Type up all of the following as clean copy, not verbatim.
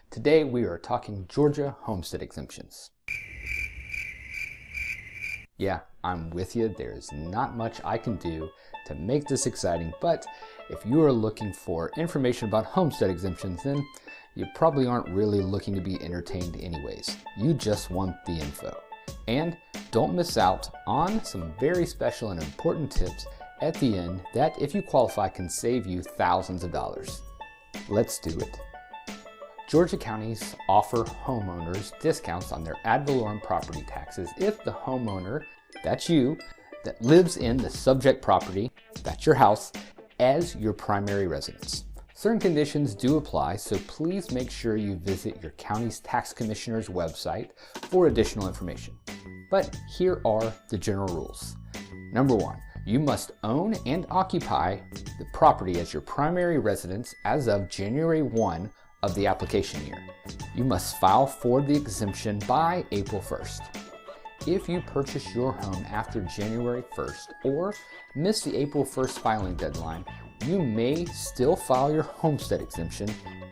Today we are talking Georgia Homestead Exemptions. Yeah, I'm with you. There's not much I can do to make this exciting, but if you are looking for information about homestead exemptions, then you probably aren't really looking to be entertained anyways. You just want the info. And don't miss out on some very special and important tips at the end that, if you qualify, can save you thousands of dollars. Let's do it. Georgia counties offer homeowners discounts on their ad valorem property taxes if the homeowner, that's you, that lives in the subject property, that's your house, as your primary residence. Certain conditions do apply, so please make sure you visit your county's tax commissioner's website for additional information. But here are the general rules. Number 1, you must own and occupy the property as your primary residence as of January 1 of the application year. You must file for the exemption by April 1st. If you purchase your home after January 1st or miss the April 1st filing deadline, you may still file your homestead exemption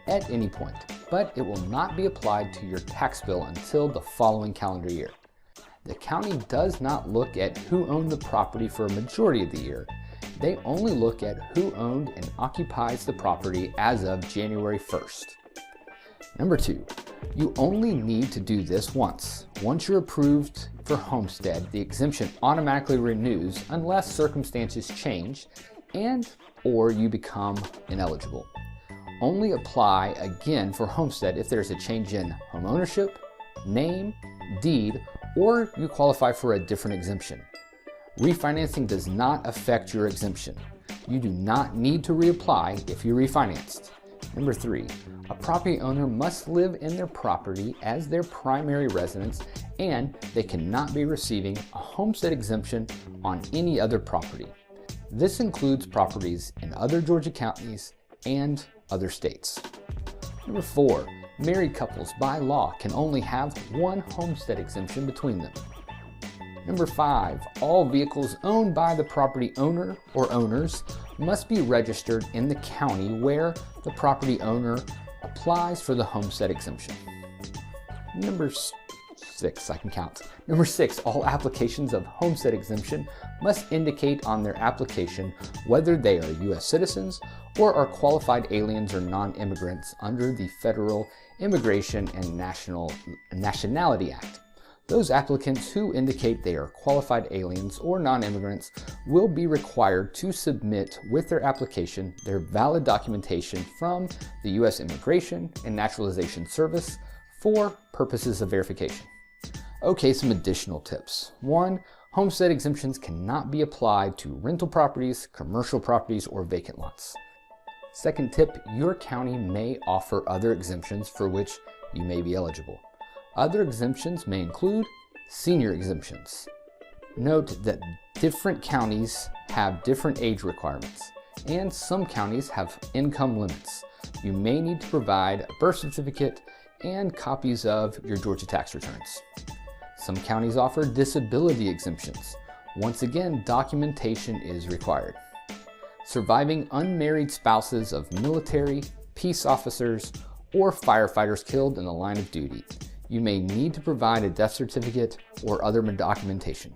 at any point, but it will not be applied to your tax bill until the following calendar year. The county does not look at who owned the property for a majority of the year. They only look at who owned and occupies the property as of January 1st. Number 2, you only need to do this once. Once you're approved for homestead, the exemption automatically renews unless circumstances change or you become ineligible. Only apply again for homestead if there's a change in home ownership, name, deed, or you qualify for a different exemption. Refinancing does not affect your exemption. You do not need to reapply if you refinanced. Number 3, a property owner must live in their property as their primary residence, and they cannot be receiving a homestead exemption on any other property. This includes properties in other Georgia counties and other states. Number 4, married couples by law can only have one homestead exemption between them. Number 5, all vehicles owned by the property owner or owners must be registered in the county where the property owner applies for the homestead exemption. Number 6, I can count. Number 6, all applications of homestead exemption must indicate on their application whether they are U.S. citizens or are qualified aliens or non-immigrants under the Federal Immigration and Nationality Act. Those applicants who indicate they are qualified aliens or non-immigrants will be required to submit with their application their valid documentation from the U.S. Immigration and Naturalization Service for purposes of verification. Okay, some additional tips. 1, homestead exemptions cannot be applied to rental properties, commercial properties, or vacant lots. Second tip, your county may offer other exemptions for which you may be eligible. Other exemptions may include senior exemptions. Note that different counties have different age requirements, and some counties have income limits. You may need to provide a birth certificate and copies of your Georgia tax returns. Some counties offer disability exemptions. Once again, documentation is required. Surviving unmarried spouses of military, peace officers, or firefighters killed in the line of duty. You may need to provide a death certificate or other documentation.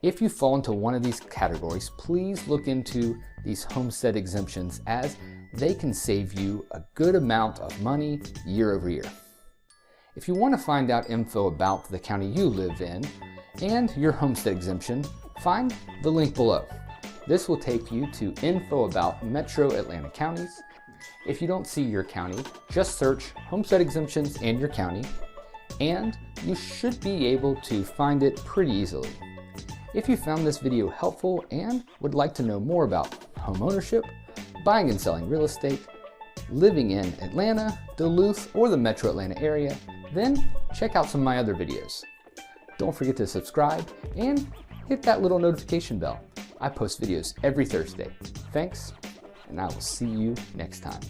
If you fall into one of these categories, please look into these homestead exemptions as they can save you a good amount of money year over year. If you want to find out info about the county you live in and your homestead exemption, find the link below. This will take you to info about Metro Atlanta counties. If you don't see your county, just search homestead exemptions and your county, and you should be able to find it pretty easily. If you found this video helpful and would like to know more about home ownership, buying and selling real estate, living in Atlanta, Duluth, or the Metro Atlanta area, then check out some of my other videos. Don't forget to subscribe and hit that little notification bell. I post videos every Thursday. Thanks, and I will see you next time.